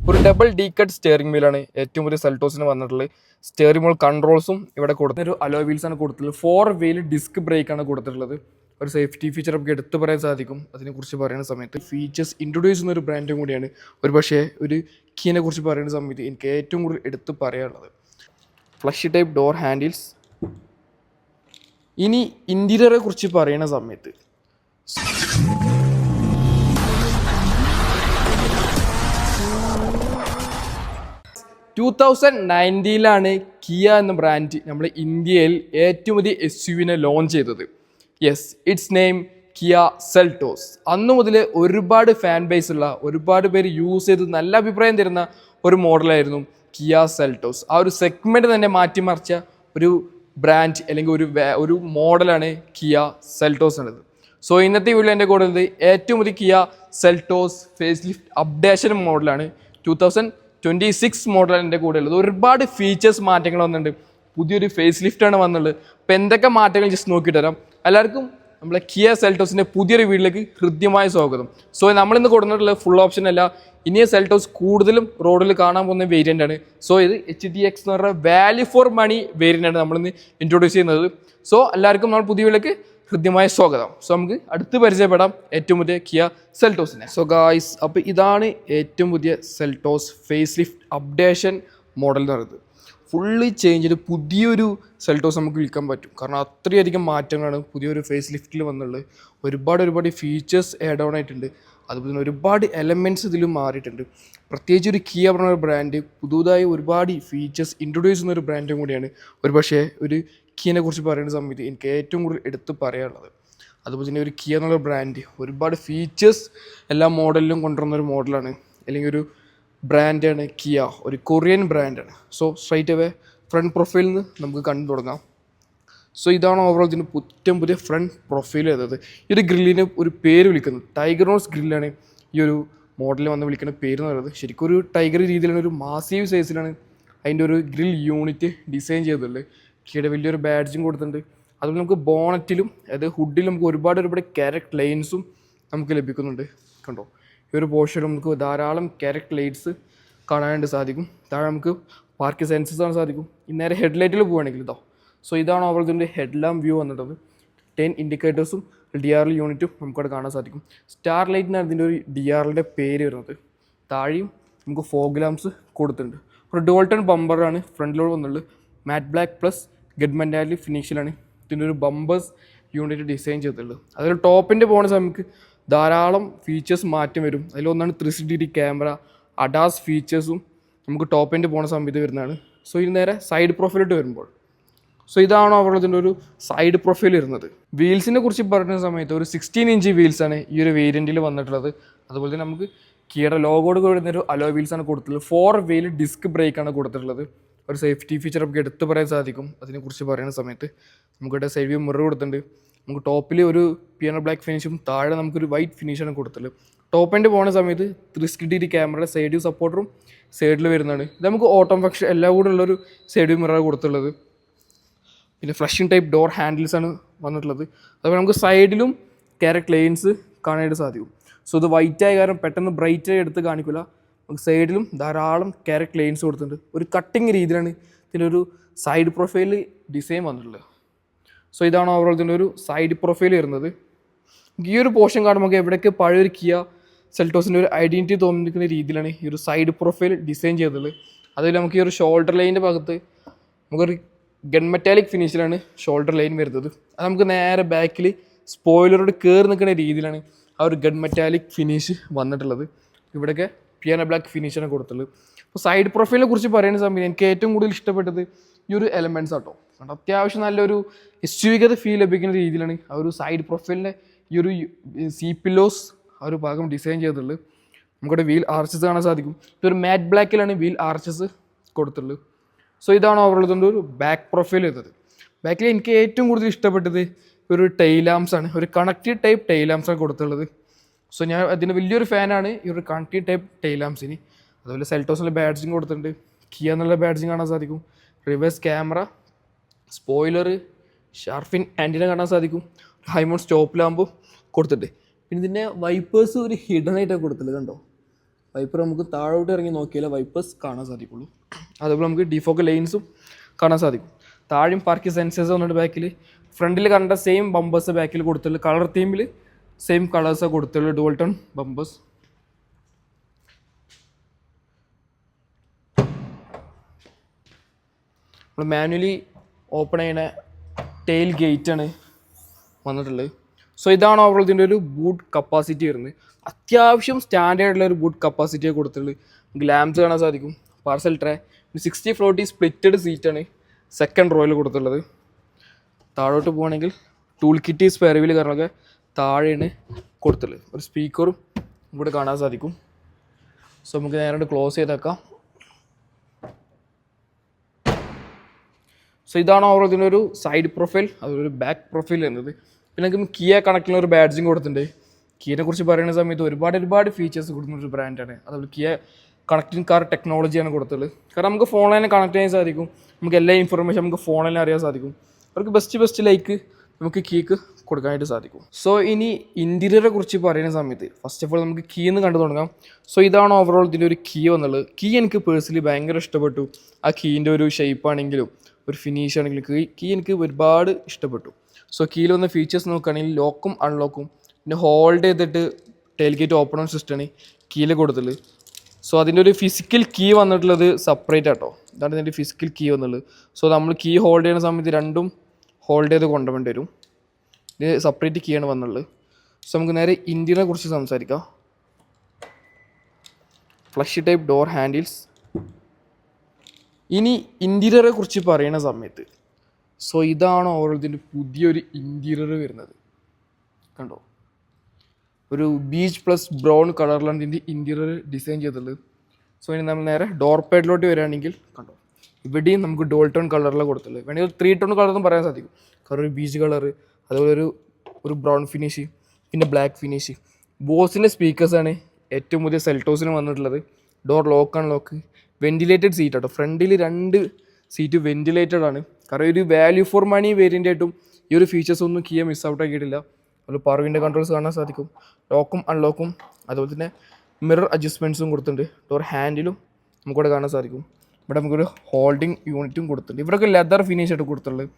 ഒരു double D cut steering വീലാണ് ഏറ്റവും വലിയ സെൽറ്റോസിന് വന്നിട്ടുള്ളത്. സ്റ്റിയറിംഗ് വീൽ കൺട്രോൾസും ഇവിടെ കൊടുത്തിട്ട് ഒരു അലോ വീൽസ് ആണ് കൊടുത്തിട്ടുള്ളത്. 4 വീൽ ഡിസ്ക് ബ്രേക്ക് ആണ് കൊടുത്തിട്ടുള്ളത്. ഒരു സേഫ്റ്റി ഫീച്ചർ നമുക്ക് എടുത്തു പറയാൻ സാധിക്കും. അതിനെക്കുറിച്ച് പറയുന്ന സമയത്ത് ഫീച്ചേഴ്സ് ഇൻട്രൊഡ്യൂസ് ചെയ്യുന്ന ഒരു ബ്രാൻഡും കൂടിയാണ്. ഒരു പക്ഷേ ഒരു കീനെ കുറിച്ച് പറയുന്ന സമയത്ത് എനിക്ക് ഏറ്റവും കൂടുതൽ എടുത്തു പറയാനുള്ളത് ഫ്ലഷ് ടൈപ്പ് ഡോർ ഹാൻഡിൽസ്. ഇനി ഇൻറ്റീരിയറെ കുറിച്ച് പറയുന്ന സമയത്ത് 2019 കിയ എന്ന ബ്രാൻഡ് നമ്മുടെ ഇന്ത്യയിൽ ഏറ്റവും വലിയ SUV ലോഞ്ച് ചെയ്തത്. Yes, it's name Kia Seltos. അന്നു മുതൽ ഒരുപാട് ഫാൻ ബേസ് ഉള്ള, ഒരുപാട് പേര് യൂസ് ചെയ്ത് നല്ല അഭിപ്രായം തരുന്ന ഒരു മോഡലായിരുന്നു കിയ സെൽറ്റോസ്. ആ ഒരു സെഗ്മെൻറ്റ് തന്നെ മാറ്റിമറിച്ച ഒരു ബ്രാൻഡ് അല്ലെങ്കിൽ ഒരു മോഡലാണ് കിയ സെൽറ്റോസ് എന്നത്. സോ ഇന്നത്തെ വീഡിയോ എൻ്റെ കൂടെ ഉള്ളത് ഏറ്റവും വലിയ Kia Seltos facelift updation മോഡലാണ്. 2026 മോഡലാണ് എൻ്റെ കൂടെ ഉള്ളത്. ഒരുപാട് ഫീച്ചേഴ്സ് മാറ്റങ്ങൾ വന്നിട്ടുണ്ട്. പുതിയൊരു ഫേസ് ലിഫ്റ്റാണ് വന്നുള്ളത്. അപ്പോൾ എന്തൊക്കെ മാറ്റങ്ങൾ ജസ്റ്റ് നോക്കിയിട്ട് തരാം. എല്ലാവർക്കും നമ്മളെ കിയ സെൽറ്റോസിൻ്റെ പുതിയൊരു വീഡിയോയിലേക്ക് ഹൃദ്യമായ സ്വാഗതം. സോ നമ്മളിന്ന് കൊടുത്തിട്ടുള്ളത് ഫുൾ ഓപ്ഷൻ അല്ല. ഇനിയ സെൽറ്റോസ് കൂടുതലും റോഡിൽ കാണാൻ പോകുന്ന വേരിയൻ്റ് ആണ്. സോ ഇത് HDX എന്ന് പറഞ്ഞ വാല്യൂ ഫോർ മണി വേരിയൻ്റ് ആണ് നമ്മളിന്ന് ഇൻട്രൊഡ്യൂസ് ചെയ്യുന്നത്. സോ എല്ലാവർക്കും നമ്മൾ പുതിയ വീഡിയോയിലേക്ക് ഹൃദ്യമായ സ്വാഗതം. സോ നമുക്ക് അടുത്ത് പരിചയപ്പെടാം ഏറ്റവും പുതിയ കിയ സെൽറ്റോസിനെ. സോ ഗായ്സ്, അപ്പോൾ ഇതാണ് ഏറ്റവും പുതിയ Seltos facelift updation model എന്ന് പറയുന്നത്. ഫുള്ളി ചേഞ്ച് ചെയ്ത് പുതിയൊരു സെൽറ്റോസ് നമുക്ക് വിൽക്കാൻ പറ്റും. കാരണം അത്രയധികം മാറ്റങ്ങളാണ് പുതിയൊരു ഫേസ് ലിഫ്റ്റിൽ വന്നുള്ളത്. ഒരുപാട് ഫീച്ചേഴ്സ് ആഡ് ഓൺ ആയിട്ടുണ്ട്. അതുപോലെ തന്നെ ഒരുപാട് എലമെൻറ്റ്സ് ഇതിലും മാറിയിട്ടുണ്ട്. പ്രത്യേകിച്ച് ഒരു കിയ പറഞ്ഞ ബ്രാൻഡ് പുതുതായി ഒരുപാട് ഫീച്ചേഴ്സ് ഇൻട്രൊഡ്യൂസ് ചെയ്യുന്ന ഒരു ബ്രാൻഡും കൂടിയാണ്. ഒരു പക്ഷേ ഒരു കിയനെ കുറിച്ച് പറയുന്ന സമയത്ത് എനിക്ക് ഏറ്റവും കൂടുതൽ എടുത്ത് പറയാനുള്ളത്. അതുപോലെ തന്നെ ഒരു കിയ എന്നുള്ള ബ്രാൻഡ് ഒരുപാട് ഫീച്ചേഴ്സ് എല്ലാ മോഡലിലും കൊണ്ടുവരുന്ന ഒരു മോഡലാണ്, അല്ലെങ്കിൽ ഒരു ബ്രാൻഡാണ് കിയ. ഒരു കൊറിയൻ ബ്രാൻഡാണ്. സോ സ്ട്രൈറ്റ് അവേ ഫ്രണ്ട് പ്രൊഫൈലിൽ നിന്ന് നമുക്ക് കണ്ടു തുടങ്ങാം. സോ ഇതാണ് ഓവറോൾ ഇതിൻ്റെ പുതിയ ഫ്രണ്ട് പ്രൊഫൈൽ ചെയ്തത്. ഈ ഒരു ഗ്രില്ലിന് ഒരു പേര് വിളിക്കുന്നത് ടൈഗർ ഗ്രില്ലാണ്. ഈ ഒരു മോഡലിൽ വന്ന് വിളിക്കുന്ന പേര് എന്ന് പറയുന്നത് ശരിക്കും ഒരു ടൈഗർ രീതിയിലാണ്, ഒരു മാസീവ് സൈസിലാണ് അതിൻ്റെ ഒരു ഗ്രിൽ യൂണിറ്റ് ഡിസൈൻ ചെയ്തിട്ടുള്ളത്. കിയുടെ വലിയൊരു ബാഡ്ജും കൊടുത്തിട്ടുണ്ട്. അതുപോലെ നമുക്ക് ബോണറ്റിലും അതായത് ഹുഡിലും നമുക്ക് ഒരുപാട് ക്യാരക്ട് ലൈൻസും നമുക്ക് ലഭിക്കുന്നുണ്ട്. കണ്ടോ, ഈ ഒരു പോർഷനിൽ നമുക്ക് ധാരാളം ക്യാരക്ട് ലൈറ്റ്സ് കാണാനായിട്ട് സാധിക്കും. താഴെ നമുക്ക് പാർക്ക് സെൻസസ് കാണാൻ സാധിക്കും. നേരെ ഹെഡ്ലൈറ്റിൽ പോവുകയാണെങ്കിൽ ഇതോ. സോ ഇതാണ് ഓവർ ഇതിൻ്റെ ഹെഡ് ലാമ്പ് വ്യൂ വന്നിട്ടത്. 10 ഇൻഡിക്കേറ്റേഴ്സും DRL യൂണിറ്റും നമുക്കവിടെ കാണാൻ സാധിക്കും. സ്റ്റാർ ലൈറ്റിനാണ് ഇതിൻ്റെ ഒരു DRLൻ്റെ പേര് വരുന്നത്. താഴെയും നമുക്ക് ഫോഗ് ലാംപ്സ് കൊടുത്തിട്ടുണ്ട്. ഒരു ഡോൾട്ടൺ ബമ്പറാണ് ഫ്രണ്ടിലോട് വന്നുള്ളത്. മാറ്റ് ബ്ലാക്ക് പ്ലസ് ഗഡ് മെറ്റാലിക് ഫിനിഷിലാണ് ഇതിൻ്റെ ഒരു ബമ്പേഴ്സ് യൂണിറ്റ് ഡിസൈൻ ചെയ്തിട്ടുള്ളത്. അതിൽ ടോപ്പിൻ്റെ പോകുന്ന സമയത്ത് ധാരാളം ഫീച്ചേഴ്സ് മാറ്റം വരും. അതിലൊന്നാണ് 360 ക്യാമറ, അഡാസ് ഫീച്ചേഴ്സും നമുക്ക് ടോപ്പിൻ്റെ പോകുന്ന സമയത്ത് വരുന്നതാണ്. സോ ഇത് നേരെ സൈഡ് പ്രൊഫൈലിട്ട് വരുമ്പോൾ ഇതാണ് അവിടെ ഇതിൻ്റെ ഒരു സൈഡ് പ്രൊഫൈൽ വരുന്നത്. വീൽസിനെ കുറിച്ച് പറയുന്ന സമയത്ത് ഒരു 16 ഇഞ്ച് വീൽസാണ് ഈ ഒരു വേരിയൻറ്റിൽ വന്നിട്ടുള്ളത്. അതുപോലെ തന്നെ നമുക്ക് കിയുടെ ലോഗോട് വരുന്നൊരു അലോ വീൽസാണ് കൊടുത്തിട്ടുള്ളത്. 4 വീൽ ഡിസ്ക് ബ്രേക്കാണ് കൊടുത്തിട്ടുള്ളത്. ഒരു സേഫ്റ്റി ഫീച്ചർ നമുക്ക് എടുത്ത് പറയാൻ സാധിക്കും. അതിനെക്കുറിച്ച് പറയുന്ന സമയത്ത് നമുക്കിവിടെ സൈഡ് വ്യൂ മിറർ കൊടുത്തിട്ടുണ്ട്. നമുക്ക് ടോപ്പിൽ ഒരു പിയാനോ ബ്ലാക്ക് ഫിനിഷും താഴെ നമുക്കൊരു വൈറ്റ് ഫിനിഷാണ് കൊടുത്തിട്ടുള്ളത്. ടോപ്പിൻ്റെ പോകുന്ന സമയത്ത് 360 ക്യാമറയുടെ സൈഡ് വ്യൂ സപ്പോർട്ടറും സൈഡിൽ വരുന്നതാണ്. ഇത് നമുക്ക് ഓട്ടോ ഫംഗ്ഷൻ എല്ലാം കൂടെ ഉള്ളൊരു സൈഡ് വ്യൂ മിറർ കൊടുത്തിട്ടുള്ളത്. പിന്നെ ഫ്ലഷിംഗ് ടൈപ്പ് ഡോർ ഹാൻഡിൽസാണ് വന്നിട്ടുള്ളത്. അതുപോലെ നമുക്ക് സൈഡിലും ക്യാരക്ട് ലൈൻസ് കാണാനായിട്ട് സാധിക്കും. സോ ഇത് വൈറ്റ് ആയ കാരണം പെട്ടെന്ന് ബ്രൈറ്റായി എടുത്ത് കാണിക്കില്ല. നമുക്ക് സൈഡിലും ധാരാളം ക്യാരക്ട് ലൈൻസ് കൊടുത്തിട്ടുണ്ട്. ഒരു കട്ടിങ് രീതിയിലാണ് ഇതിൻ്റെ ഒരു സൈഡ് പ്രൊഫൈൽ ഡിസൈൻ വന്നിട്ടുള്ളത്. സോ ഇതാണ് ഓവറോൾ ഇതിൻ്റെ ഒരു സൈഡ് പ്രൊഫൈൽ വരുന്നത്. ഈ ഒരു പോർഷൻ കാണുമ്പോൾ എവിടെയൊക്കെ പഴയൊരു കിയ സെൽറ്റോസിൻ്റെ ഒരു ഐഡൻറ്റിറ്റി തോന്നിക്കുന്ന രീതിയിലാണ് ഈ ഒരു സൈഡ് പ്രൊഫൈൽ ഡിസൈൻ ചെയ്തത്. അതിൽ നമുക്ക് ഈ ഒരു ഷോൾഡർ ലൈനിൻ്റെ ഭാഗത്ത് നമുക്കൊരു ഗൺ മെറ്റാലിക് ഫിനിഷിലാണ് ഷോൾഡർ ലൈൻ വരുന്നത്. അത് നമുക്ക് നേരെ ബാക്കിൽ സ്പോയിലറോട് കയറി നിൽക്കുന്ന രീതിയിലാണ് ആ ഒരു ഗൺ മെറ്റാലിക് ഫിനിഷ് വന്നിട്ടുള്ളത്. ഇവിടെയൊക്കെ പിയാനോ ബ്ലാക്ക് ഫിനിഷാണ് കൊടുത്തുള്ളത്. അപ്പോൾ സൈഡ് പ്രൊഫൈലിനെ കുറിച്ച് പറയുന്ന സമയത്ത് എനിക്ക് ഏറ്റവും കൂടുതൽ ഇഷ്ടപ്പെട്ടത് ഈ ഒരു എലമെൻറ്റ്സ് ആട്ടോ. കാരണം അത്യാവശ്യം നല്ലൊരു SUV ഫീൽ ലഭിക്കുന്ന രീതിയിലാണ് ആ ഒരു സൈഡ് പ്രൊഫൈലിൻ്റെ ഈ ഒരു സീ പില്ലോസ് ആ ഒരു ഭാഗം ഡിസൈൻ ചെയ്തിട്ടുള്ളത്. നമുക്കിവിടെ വീൽ ആർച്ചസ് കാണാൻ സാധിക്കും. ഇതൊരു മാറ്റ് ബ്ലാക്കിലാണ് വീൽ ആർച്ചസ് കൊടുത്തിട്ടുള്ളത്. സോ ഇതാണ് ഓവറോൾ ഇതിൻ്റെ ഒരു ബാക്ക് പ്രൊഫൈൽ ചെയ്തത്. ബാക്കിൽ എനിക്ക് ഏറ്റവും കൂടുതൽ ഇഷ്ടപ്പെട്ടത് ഒരു ടൈലാംസാണ്. ഒരു കണക്റ്റീവ് ടൈപ്പ് ടൈലാംസാണ് കൊടുത്തുള്ളത്. സോ ഞാൻ അതിന് വലിയൊരു ഫാനാണ് ഈ ഒരു കണക്റ്റീവ് ടൈപ്പ് ടൈലാംസിന്. അതുപോലെ സെൽറ്റോസിൻ്റെ ബാഡ്ജിങ് കൊടുത്തിട്ടുണ്ട്. കിയ എന്നുള്ള ബാഡ്ജിങ് കാണാൻ സാധിക്കും. Reverse camera, spoiler, shark fin antenna കാണാൻ സാധിക്കും. ഹൈമൗണ്ട് സ്റ്റോപ്പ് ലാമ്പും കൊടുത്തിട്ടുണ്ട്. പിന്നെ ഇതിൻ്റെ വൈപ്പേഴ്സ് ഒരു ഹിഡൻ ആയിട്ടാണ് കൊടുത്തിട്ടുള്ളത്. കണ്ടോ, വൈപ്പർ നമുക്ക് താഴോട്ട് ഇറങ്ങി നോക്കിയാലേ വൈപ്പേഴ്സ് കാണാൻ സാധിക്കുള്ളൂ. അതുപോലെ നമുക്ക് ഡിഫോക്കൽ ലൈൻസും കാണാൻ സാധിക്കും. താഴെയും പാർക്കിംഗ് സെൻസേഴ്സ് വന്നിട്ട് ബാക്കിൽ. ഫ്രണ്ടിൽ കണ്ട സെയിം ബമ്പേഴ്സ് ബാക്കിൽ കൊടുത്തുള്ളൂ. കളർ തീമിൽ സെയിം കളേഴ്സാണ് കൊടുത്തുള്ളൂ. Dual tone bumpers. നമ്മൾ മാനുവലി ഓപ്പൺ ചെയ്യുന്ന ടെയിൽ ഗേറ്റാണ് വന്നിട്ടുള്ളത്. സോ ഇതാണ് ഓവറോൾ ഇതിൻ്റെ ഒരു ബൂട്ട് കപ്പാസിറ്റി വരുന്നത്. അത്യാവശ്യം സ്റ്റാൻഡേർഡുള്ള ഒരു ബൂട്ട് കപ്പാസിറ്റിയെ കൊടുത്തിട്ടുള്ളത്. ഗ്ലാംസ് കാണാൻ സാധിക്കും. പാർസൽ ട്രേ 60/40 സ്പ്ലിറ്റഡ് സീറ്റാണ് സെക്കൻഡ് റോയിൽ കൊടുത്തിട്ടുള്ളത്. താഴോട്ട് പോകുകയാണെങ്കിൽ ടൂൾ കിറ്റ് സ്പെയർ വീൽ കാരണമൊക്കെ താഴെയാണ് കൊടുത്തിട്ടുള്ളത്. ഒരു സ്പീക്കറും ഇവിടെ കാണാൻ സാധിക്കും. സോ നമുക്ക് നേരെ ക്ലോസ് ചെയ്തേക്കാം. സോ ഇതാണ് ഓവറോൾ ഇതിനൊരു സൈഡ് പ്രൊഫൈൽ, അതൊരു ബാക്ക് പ്രൊഫൈൽ എന്നത്. പിന്നെ നമുക്ക് കിയ കണക്റ്റിലുള്ള ഒരു ബാഡ്ജിങ് കൊടുത്തിട്ടുണ്ട്. കിയനെ കുറിച്ച് പറയുന്ന സമയത്ത് ഒരുപാട് ഫീച്ചേഴ്സ് കൊടുക്കുന്ന ഒരു ബ്രാൻഡാണ്. അതുപോലെ കിയ കണക്റ്റിംഗ് കാർ ടെക്നോളജിയാണ് കൊടുത്തുള്ളത്. കാരണം നമുക്ക് ഫോണിൽ കണക്ട് ചെയ്യാൻ സാധിക്കും. നമുക്ക് എല്ലാ ഇൻഫർമേഷൻ നമുക്ക് ഫോണിൽ അറിയാൻ സാധിക്കും. അവർക്ക് ബെസ്റ്റ് ലൈക്ക് നമുക്ക് കീക്ക് കൊടുക്കാനായിട്ട് സാധിക്കും. സോ ഇനി ഇൻറ്റീരിയറെ കുറിച്ച് പറയുന്ന സമയത്ത് ഫസ്റ്റ് ഓഫ് ഓൾ നമുക്ക് കീ എന്ന് കണ്ടു തുടങ്ങാം. സോ ഇതാണ് ഓവറോൾ ഇതിൻ്റെ ഒരു കീ വന്നുള്ളത്. കീ എനിക്ക് പേഴ്സണലി ഭയങ്കര ഇഷ്ടപ്പെട്ടു. ആ കീൻ്റെ ഒരു ഷേപ്പ് ആണെങ്കിലും ഒരു ഫിനിഷ് ആണെങ്കിലും കീ എനിക്ക് ഒരുപാട് ഇഷ്ടപ്പെട്ടു. സോ കീയിൽ വന്ന ഫീച്ചേഴ്സ് നോക്കുകയാണെങ്കിൽ ലോക്കും അൺലോക്കും, പിന്നെ ഹോൾഡ് ചെയ്തിട്ട് ടെയിൽ ഗേറ്റ് ഓപ്പൺ ഓൺ സിസ്റ്റമാണ് കീയിൽ കൊടുത്തുള്ളത്. സോ അതിൻ്റെ ഒരു ഫിസിക്കൽ കീ വന്നിട്ടുള്ളത് സെപ്പറേറ്റ് ആട്ടോ. ഇതാണ് ഇതിൻ്റെ ഫിസിക്കൽ കീ വന്നുള്ളത്. സോ നമ്മൾ കീ ഹോൾഡ് ചെയ്യുന്ന സമയത്ത് രണ്ടും ഹോൾഡ് ചെയ്ത് കൊണ്ടുപോകേണ്ടി വരും. ഇത് സെപ്പറേറ്റ് കീ ആണ് വന്നുള്ളത്. സോ നമുക്ക് നേരെ ഇൻറ്റീരിയറെ കുറിച്ച് സംസാരിക്കാം. Flush type door handles. ഇനി ഇൻറ്റീരിയറെ കുറിച്ച് പറയുന്ന സമയത്ത് സോ ഇതാണ് ഓവറോൾ ഇതിൻ്റെ പുതിയൊരു ഇൻറ്റീരിയർ വരുന്നത്. കണ്ടോ, ഒരു ബീച്ച് പ്ലസ് ബ്രൗൺ കളറിലാണ് ഇതിൻ്റെ ഇൻറ്റീരിയർ ഡിസൈൻ ചെയ്തിട്ടുള്ളത്. സോ ഇനി നമ്മൾ നേരെ ഡോർ പാഡിലോട്ട് വരികയാണെങ്കിൽ കണ്ടോ, ഇവിടെയും നമുക്ക് ഡോൾ ടോൺ കളറിലാണ് കൊടുത്തുള്ളത്. വേണമെങ്കിൽ 3 ടോൺ കളറെന്നും പറയാൻ സാധിക്കും. കാരണം ഒരു ബീച്ച് കളറ്, അതുപോലെ ഒരു ബ്രൗൺ ഫിനിഷ്, പിന്നെ ബ്ലാക്ക് ഫിനിഷ്. ബോസിൻ്റെ സ്പീക്കേഴ്സാണ് ഏറ്റവും പുതിയ സെൽട്ടോസിന് വന്നിട്ടുള്ളത്. Door lock unlock, ventilated seat ആട്ടോ. ഫ്രണ്ടിൽ 2 സീറ്റ് വെൻറ്റിലേറ്റഡ് ആണ്. കാരണം ഒരു വാല്യൂ ഫോർ മണി വേരിയൻ്റ് ആയിട്ടും ഈ ഒരു ഫീച്ചേഴ്സ് ഒന്നും കിയ മിസ് ഔട്ട് ആക്കിയിട്ടില്ല. അതുപോലെ പവർ വിൻഡോ കൺട്രോൾസ് കാണാൻ സാധിക്കും. ലോക്കും അൺലോക്കും, അതുപോലെ തന്നെ മിറർ അഡ്ജസ്റ്റ്മെൻറ്റ്സും കൊടുത്തിട്ടുണ്ട്. ഡോർ ഹാൻഡിലും നമുക്കിവിടെ കാണാൻ സാധിക്കും. ഇവിടെ നമുക്കൊരു ഹോൾഡിംഗ് യൂണിറ്റും കൊടുത്തിട്ടുണ്ട്. ഇവിടെയൊക്കെ ലെതർ ഫിനിഷ് ആയിട്ട് കൊടുത്തിട്ടുള്ളത്.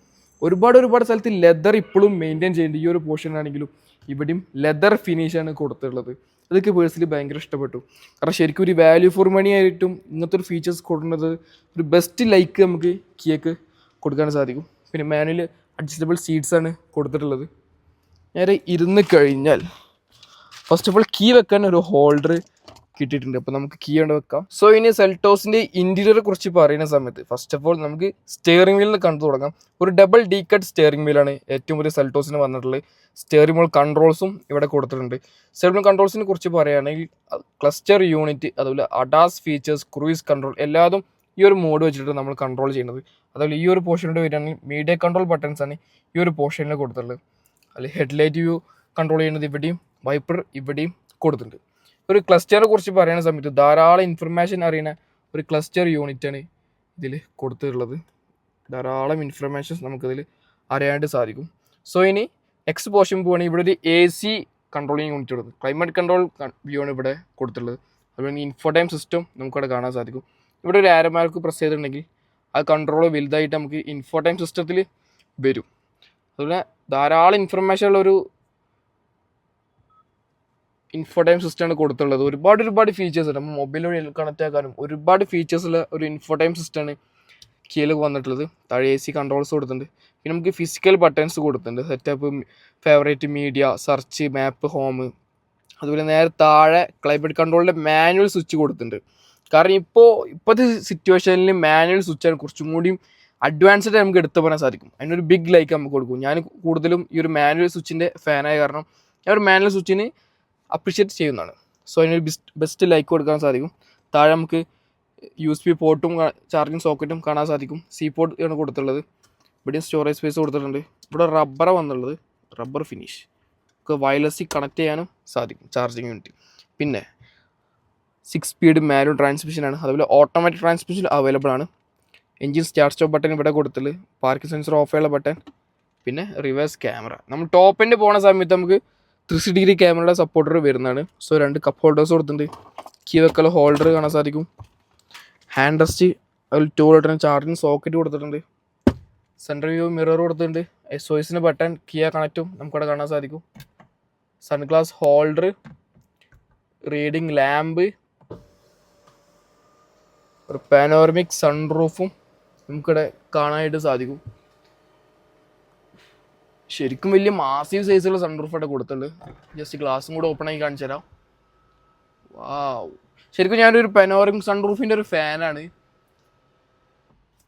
ഒരുപാട് സ്ഥലത്ത് ലെതർ ഇപ്പോഴും മെയിൻറ്റെയിൻ ചെയ്യുന്നുണ്ട്. ഈ ഒരു പോർഷനാണെങ്കിലും ഇവിടെയും ലെതർ ഫിനിഷാണ് കൊടുത്തിട്ടുള്ളത്. അതൊക്കെ പേഴ്സണലി ഭയങ്കര ഇഷ്ടപ്പെട്ടു. കാരണം ശരിക്കും ഒരു വാല്യൂ ഫോർ മണി ആയിട്ടും ഇങ്ങനത്തെ ഒരു ഫീച്ചേഴ്സ് കൊടുക്കുന്നത് ഒരു ബെസ്റ്റ് ലൈക്ക് നമുക്ക് കിയക്ക് കൊടുക്കാൻ സാധിക്കും. പിന്നെ മാനുവൽ അഡ്ജസ്റ്റബിൾ സീറ്റ്സാണ് കൊടുത്തിട്ടുള്ളത്. നേരെ ഇരുന്ന് കഴിഞ്ഞാൽ ഫസ്റ്റ് ഓഫ് ഓൾ കീ വെക്കാൻ ഒരു ഹോൾഡർ കിട്ടിയിട്ടുണ്ട്. അപ്പോൾ നമുക്ക് കീ കൊണ്ട് വെക്കാം. സോ ഇനി സെൽട്ടോസിൻ്റെ ഇൻറ്റീരിയറെ കുറിച്ച് പറയുന്ന സമയത്ത് ഫസ്റ്റ് ഓഫ് ഓൾ നമുക്ക് സ്റ്റിയറിംഗ് വീലിൽ കണ്ടു തുടങ്ങാം. ഒരു ഡബിൾ ഡി കട്ട് സ്റ്റിയറിംഗ് വീലാണ് ഏറ്റവും വലിയ സെൽട്ടോസിന് വന്നിട്ടുള്ളത്. സ്റ്റിയറിംഗ് വീൽ കൺട്രോൾസും ഇവിടെ കൊടുത്തിട്ടുണ്ട്. സ്റ്റിയറിംഗ് വീൽ കൺട്രോൾസിനെ കുറിച്ച് പറയുകയാണെങ്കിൽ ക്ലസ്റ്റർ യൂണിറ്റ്, അതുപോലെ അഡാസ് ഫീച്ചേഴ്സ്, ക്രൂയിസ് കൺട്രോൾ എല്ലാതും ഈ ഒരു മോഡ് വെച്ചിട്ട് നമ്മൾ കൺട്രോൾ ചെയ്യുന്നത്. അതുപോലെ ഈ ഒരു പോർഷനിൽ വരികയാണെങ്കിൽ മീഡിയ കൺട്രോൾ ബട്ടൺസ് ആണ് ഈ ഒരു പോർഷനിൽ കൊടുത്തിട്ടുള്ളത്. അതിൽ ഹെഡ്ലൈറ്റ് വ്യൂ കൺട്രോൾ ചെയ്യുന്നത് ഇവിടെയും വൈപ്പർ ഇവിടെയും കൊടുത്തിട്ടുണ്ട്. ഒരു ക്ലസ്റ്ററിനെ കുറിച്ച് പറയുന്ന സമയത്ത് ധാരാളം ഇൻഫർമേഷൻ അറിയുന്ന ഒരു ക്ലസ്റ്റർ യൂണിറ്റാണ് ഇതിൽ കൊടുത്തിട്ടുള്ളത്. ധാരാളം ഇൻഫർമേഷൻസ് നമുക്കിതിൽ അറിയാനായിട്ട് സാധിക്കും. സോ ഇനി നെക്സ്റ്റ് പോർഷൻ പോവുകയാണെങ്കിൽ ഇവിടെ ഒരു AC കൺട്രോളിങ് യൂണിറ്റ് കൊടുത്തു. ക്ലൈമറ്റ് കൺട്രോൾ വ്യൂ ആണ് ഇവിടെ കൊടുത്തിട്ടുള്ളത്. അതുപോലെ ഇൻഫോടൈം സിസ്റ്റം നമുക്കിവിടെ കാണാൻ സാധിക്കും. ഇവിടെ ഒരു ആരോ മാർക്ക് പ്രസ് ചെയ്തിട്ടുണ്ടെങ്കിൽ ആ കൺട്രോൾ വലുതായിട്ട് നമുക്ക് ഇൻഫോടൈം സിസ്റ്റത്തിൽ വരും. അതുപോലെ ധാരാളം ഇൻഫർമേഷൻ ഉള്ള ഒരു ഇൻഫോടൈം സിസ്റ്റമാണ് കൊടുത്തുള്ളത്. ഒരുപാട് ഫീച്ചേഴ്സ് ഉണ്ട്. നമ്മൾ മൊബൈൽ വഴി കണക്ട് ആക്കാനും ഒരുപാട് ഫീച്ചേഴ്സുള്ള ഒരു ഇൻഫോടൈം സിസ്റ്റമാണ് കിയയിൽ വന്നിട്ടുള്ളത്. താഴെ AC കൺട്രോൾസ് കൊടുത്തിട്ടുണ്ട്. പിന്നെ നമുക്ക് ഫിസിക്കൽ ബട്ടൺസ് കൊടുത്തിട്ടുണ്ട്. സെറ്റപ്പ്, ഫേവറേറ്റ്, മീഡിയ, സെർച്ച്, മാപ്പ്, ഹോം. അതുപോലെ നേരെ താഴെ ക്ലൈമറ്റ് കൺട്രോളിൻ്റെ മാനുവൽ സ്വിച്ച് കൊടുത്തിട്ടുണ്ട്. കാരണം ഇപ്പോഴത്തെ സിറ്റുവേഷനിൽ മാനുവൽ സ്വിച്ചാണ് കുറച്ചും കൂടിയും അഡ്വാൻസ്ഡ് നമുക്ക് എടുത്തു പറയാൻ സാധിക്കും. അതിനൊരു ബിഗ് ലൈക്ക് നമുക്ക് കൊടുക്കും. ഞാൻ കൂടുതലും ഈ ഒരു മാനുവൽ സ്വിച്ചിൻ്റെ ഫാനായ കാരണം ഞാൻ ഒരു മാനുവൽ സ്വിച്ചിന് അപ്രിഷ്യേറ്റ് ചെയ്യുന്നതാണ്. സോ അതിനൊരു ബെസ്റ്റ് ലൈക്ക് കൊടുക്കാൻ സാധിക്കും. താഴെ നമുക്ക് USB പോർട്ടും ചാർജിങ് സോക്കറ്റും കാണാൻ സാധിക്കും. C പോർട്ട് ആണ് കൊടുത്തുള്ളത്. ഇവിടെയും സ്റ്റോറേജ് സ്പേസ് കൊടുത്തിട്ടുണ്ട്. ഇവിടെ റബ്ബർ വന്നുള്ളത്, റബ്ബർ ഫിനിഷ്. നമുക്ക് വയർലെസ്സിൽ കണക്ട് ചെയ്യാനും സാധിക്കും ചാർജിങ് യൂണിറ്റ്. പിന്നെ 6 സ്പീഡ് മാനുവൽ ട്രാൻസ്മിഷനാണ്. അതുപോലെ ഓട്ടോമാറ്റിക് ട്രാൻസ്മിഷൻ അവൈലബിൾ ആണ്. എൻജിൻ സ്റ്റാർട്ട് സ്റ്റോപ്പ് ബട്ടൺ ഇവിടെ കൊടുത്തുള്ളത്. പാർക്കിംഗ് സെൻസർ ഓഫ് ചെയ്യാനുള്ള ബട്ടൺ, പിന്നെ റിവേഴ്സ് ക്യാമറ. നമ്മൾ ടോപ്പ് എൻഡ് പോകുന്ന സമയത്ത് നമുക്ക് 360 ക്യാമറയുടെ സപ്പോർട്ടർ വരുന്നതാണ്. സോ 2 കപ്പ് ഹോൾഡേഴ്സ് കൊടുത്തിട്ടുണ്ട്. കീ വെക്കൽ ഹോൾഡർ കാണാൻ സാധിക്കും. ഹാൻഡ് റെസ്റ്റ്, അതിൽ 2 വോൾട്ടിന് ചാർജിങ് സോക്കറ്റ് കൊടുത്തിട്ടുണ്ട്. സെൻട്രൽ വ്യൂ മിറർ കൊടുത്തിട്ടുണ്ട്. SOSന്റെ ബട്ടൺ, കിയ കണക്റ്റും നമുക്കവിടെ കാണാൻ സാധിക്കും. സൺഗ്ലാസ് ഹോൾഡർ, റീഡിങ് ലാമ്പ്, ഒരു പാനോറമിക് സൺറൂഫും നമുക്കിവിടെ കാണാനായിട്ട് സാധിക്കും. ശരിക്കും വലിയ മാസീവ് സൈസുള്ള സൺറൂഫായിട്ട് കൊടുത്തിട്ടുണ്ട്. ജസ്റ്റ് ഗ്ലാസും കൂടെ ഓപ്പൺ ആക്കി കാണിച്ചു തരാം. വാവ്, ശരിക്കും ഞാനൊരു പാനോറമിക് സൺറൂഫിൻ്റെ ഒരു ഫാനാണ്.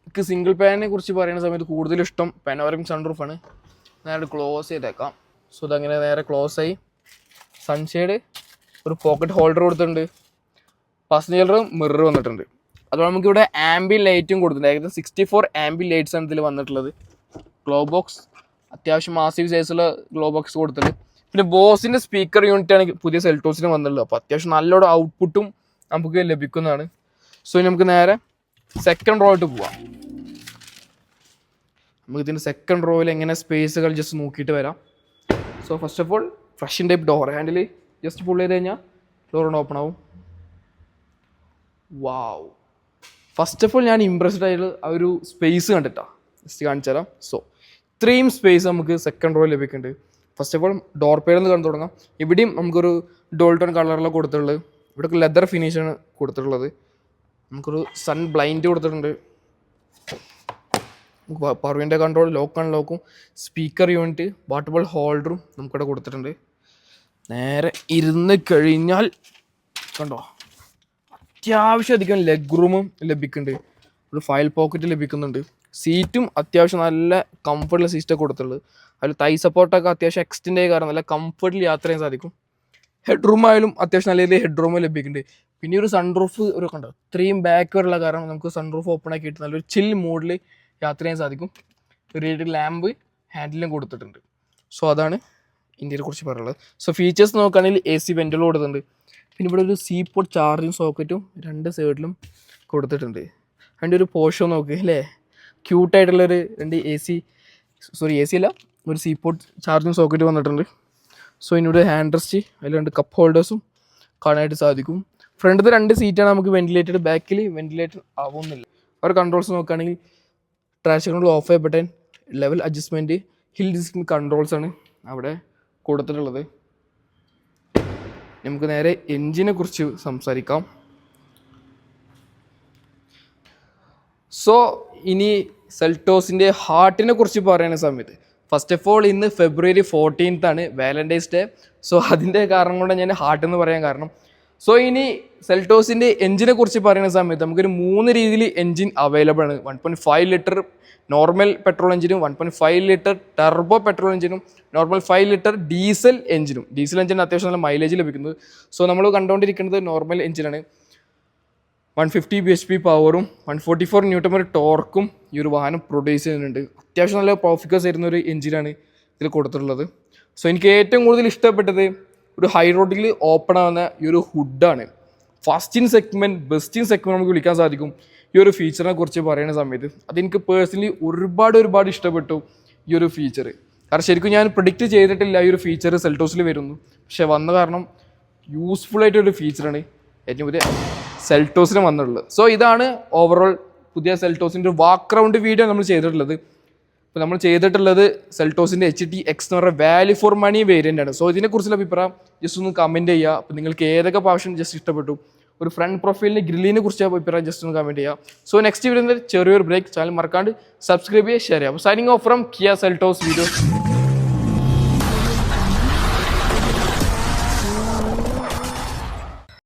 എനിക്ക് സിംഗിൾ പാനിനെ കുറിച്ച് പറയുന്ന സമയത്ത് കൂടുതൽ ഇഷ്ടം പാനോറമിക് സൺറൂഫാണ്. നേരെ ക്ലോസ് ചെയ്തേക്കാം. സോ ഇതങ്ങനെ നേരെ ക്ലോസ് ആയി. സൺഷെയ്ഡ്, ഒരു പോക്കറ്റ് ഹോൾഡർ കൊടുത്തിട്ടുണ്ട്. പാസഞ്ചർ മിറർ വന്നിട്ടുണ്ട്. അതുപോലെ നമുക്കിവിടെ ആംബിയൻ ലൈറ്റും കൊടുത്തിട്ടുണ്ട്. ഏകദേശം 64 ആംബിയൻ ലൈറ്റ്സ് ആണ് ഇതിൽ വന്നിട്ടുള്ളത്. ഗ്ലോ ബോക്സ് അത്യാവശ്യം മാസീവ് സൈസുള്ള ഗ്ലോ ബോക്സ് കൊടുത്തിട്ടുണ്ട്. പിന്നെ ബോസിൻ്റെ സ്പീക്കർ യൂണിറ്റ് ആണ് പുതിയ സെൽറ്റോസിന് വന്നിട്ടുള്ളത്. അപ്പോൾ അത്യാവശ്യം നല്ലൊരു ഔട്ട്പുട്ടും നമുക്ക് ലഭിക്കുന്നതാണ്. സോ ഇനി നമുക്ക് നേരെ സെക്കൻഡ് റോയിലോട്ട് പോവാം. നമുക്ക് ഇതിൻ്റെ സെക്കൻഡ് റോയിൽ എങ്ങനെ സ്പേസുകൾ ജസ്റ്റ് നോക്കിയിട്ട് വരാം. So first of all freshen type door handle just pull ചെയ്ത് കഴിഞ്ഞാൽ ഡോർ ഓപ്പൺ ആവും. വാവ്, ഫസ്റ്റ് ഓഫ് ഓൾ ഞാൻ ഇംപ്രസ്ഡ് ആയിട്ട് ആ ഒരു സ്പേസ് കണ്ടിട്ടാണ് ജസ്റ്റ് കാണിച്ചു തരാം. സോ ഇത്രയും സ്പേസ് നമുക്ക് സെക്കൻഡ് റോയിൽ ലഭിക്കുന്നുണ്ട്. ഫസ്റ്റ് ഓഫ് ഓൾ ഡോർ പേരിൽ നിന്ന് കണ്ടു തുടങ്ങാം. ഇവിടെയും നമുക്കൊരു ഡോൾട്ടൺ കളറിലാണ് കൊടുത്തിട്ടുള്ളത്. ഇവിടെ ലെതർ ഫിനിഷാണ് കൊടുത്തിട്ടുള്ളത്. നമുക്കൊരു സൺ ബ്ലൈൻഡ് കൊടുത്തിട്ടുണ്ട്. പവർ കൺട്രോൾ, ലോക്ക് അൺലോക്കും, സ്പീക്കർ യൂണിറ്റ്, വാട്ടബിൾ ഹോൾഡറും നമുക്കിവിടെ കൊടുത്തിട്ടുണ്ട്. നേരെ ഇരുന്ന് കഴിഞ്ഞാൽ കണ്ടോ അത്യാവശ്യം അധികം ലെഗ് റൂമും ലഭിക്കുന്നുണ്ട്. ഒരു ഫയൽ പോക്കറ്റ് ലഭിക്കുന്നുണ്ട്. സീറ്റും അത്യാവശ്യം നല്ല കംഫർട്ടുള്ള സീറ്റൊക്കെ കൊടുത്തിട്ടുള്ളത്. അതിൽ തൈ സപ്പോർട്ടൊക്കെ അത്യാവശ്യം എക്സ്റ്റെൻഡ് ആയ കാരണം നല്ല കംഫർട്ടിൽ യാത്ര ചെയ്യാൻ സാധിക്കും. ഹെഡ് റൂം ആയാലും അത്യാവശ്യം നല്ല രീതിയിൽ ഹെഡ് റൂം ലഭിക്കുന്നുണ്ട്. പിന്നെ ഒരു സൺറൂഫ് ഒരു കണ്ടോ ഇത്രയും ബാക്ക് വരെയുള്ള കാരണം നമുക്ക് സൺറൂഫ് ഓപ്പൺ ആക്കിയിട്ട് നല്ലൊരു ചിൽ മൂഡിൽ യാത്ര ചെയ്യാൻ സാധിക്കും. റീഡിങ് ലാമ്പ് ഹാൻഡിലും കൊടുത്തിട്ടുണ്ട്. സോ അതാണ് ഇന്ത്യയെ കുറിച്ച് പറയുള്ളത്. സോ ഫീച്ചേഴ്സ് നോക്കുകയാണെങ്കിൽ AC വെൻറ്റിലും കൊടുത്തിട്ടുണ്ട്. പിന്നെ ഇവിടെ ഒരു സി പോർട്ട് ചാർജിങ് സോക്കറ്റും 2 സൈഡിലും കൊടുത്തിട്ടുണ്ട്. അതിൻ്റെ ഒരു പോഷോ നോക്ക് അല്ലേ, ക്യൂട്ടായിട്ടുള്ളൊരു 2 AC അല്ല, ഒരു സി പോർട്ട് ചാർജിങ് സോക്കറ്റ് വന്നിട്ടുണ്ട്. സോ ഇതിനോട് ഹാൻഡ് റെസ്റ്റ്, അതിൽ 2 കപ്പ് ഹോൾഡേഴ്സും കാണാനായിട്ട് സാധിക്കും. ഫ്രണ്ടിൽ 2 സീറ്റാണ് നമുക്ക് വെന്റിലേറ്റഡ്, ബാക്കിൽ വെന്റിലേറ്റഡ് ആവുന്നില്ല. അവർ കൺട്രോൾസ് നോക്കുകയാണെങ്കിൽ ട്രാക്ഷൻ കൺട്രോൾ, ഓഫ് ആയ button, level adjustment, hill descent controls ആണ് അവിടെ കൊടുത്തിട്ടുള്ളത്. നമുക്ക് നേരെ എൻജിനെ കുറിച്ച് സംസാരിക്കാം. സോ ഇനി സെൽറ്റോസിൻ്റെ ഹാർട്ടിനെ കുറിച്ച് പറയുന്ന സമയത്ത് ഫസ്റ്റ് ഓഫ് ഓൾ ഇന്ന് February 14th ആണ് വാലന്റൈൻസ് ഡേ. സോ അതിൻ്റെ കാരണം കൊണ്ട് ഞാൻ ഹാർട്ട് എന്ന് പറയാൻ കാരണം. സോ ഇനി സെൽറ്റോസിൻ്റെ എൻജിനെ കുറിച്ച് പറയുന്ന സമയത്ത് നമുക്കൊരു 3 രീതിയിൽ എൻജിൻ അവൈലബിൾ ആണ്. 1.5 ലിറ്റർ നോർമൽ പെട്രോൾ എഞ്ചിനും, 1.5 ലിറ്റർ ടർബോ പെട്രോൾ എഞ്ചിനും, നോർമൽ 5 ലിറ്റർ ഡീസൽ എഞ്ചിനും. ഡീസൽ എഞ്ചിന് അത്യാവശ്യം നല്ല മൈലേജ് ലഭിക്കുന്നത്. സോ നമ്മൾ കണ്ടുകൊണ്ടിരിക്കുന്നത് നോർമൽ എഞ്ചിനാണ്. 150 bhp പവറും 144 Nm ടോർക്കും ഈ ഒരു വാഹനം പ്രൊഡ്യൂസ് ചെയ്യുന്നുണ്ട്. അത്യാവശ്യം നല്ല പ്രോഫിക്കസ് തരുന്ന ഒരു എഞ്ചിനാണ് ഇതിൽ കൊടുത്തിട്ടുള്ളത്. സോ എനിക്ക് ഏറ്റവും കൂടുതൽ ഇഷ്ടപ്പെട്ടത് ഒരു ഹൈ റോഡിൽ ഓപ്പൺ ആവുന്ന ഈ ഒരു ഹുഡാണ്. First in segment, best in segment നമുക്ക് വിളിക്കാൻ സാധിക്കും ഈ ഒരു ഫീച്ചറിനെ കുറിച്ച് പറയുന്ന സമയത്ത്. അതെനിക്ക് പേഴ്സണലി ഒരുപാട് ഇഷ്ടപ്പെട്ടു ഈ ഒരു ഫീച്ചർ. കാരണം ശരിക്കും ഞാൻ പ്രിഡിക്റ്റ് ചെയ്തിട്ടില്ല ഈ ഒരു ഫീച്ചർ സെൽറ്റോസിൽ വരുന്നു. പക്ഷെ വന്ന കാരണം യൂസ്ഫുൾ ആയിട്ടൊരു ഫീച്ചറാണ് ഏറ്റവും പുതിയ സെൽറ്റോസിന് വന്നിട്ടുള്ളത്. സോ ഇതാണ് ഓവറോൾ പുതിയ സെൽറ്റോസിൻ്റെ വാക്ക് റൗണ്ട് വീഡിയോ നമ്മൾ ചെയ്തിട്ടുള്ളത്. ഇപ്പോൾ നമ്മൾ ചെയ്തിട്ടുള്ളത് സെൽറ്റോസിൻ്റെ HTX എന്ന് പറയുന്ന വാല്യൂ ഫോർ മണി വേരിയൻ്റ് ആണ്. സോ ഇതിനെക്കുറിച്ചുള്ള അഭിപ്രായം ജസ്റ്റ് ഒന്ന് കമൻറ്റ് ചെയ്യുക. അപ്പോൾ നിങ്ങൾക്ക് ഏതൊക്കെ ഭാഷ ജസ്റ്റ് ഇഷ്ടപ്പെട്ടു, ഒരു ഫ്രണ്ട് പ്രൊഫൈലിന് ഗ്രില്ലിനെ കുറിച്ച് അഭിപ്രായം ജസ്റ്റ് ഒന്ന് കമൻറ്റ് ചെയ്യുക. സോ നെക്സ്റ്റ് വീഡിയോ ചെറിയൊരു ബ്രേക്ക്, ചാനൽ മറക്കാണ്ട് സബ്സ്ക്രൈബ് ചെയ്യുക, ഷെയർ ചെയ്യുക. അപ്പോൾ signing off from Kia Seltos video.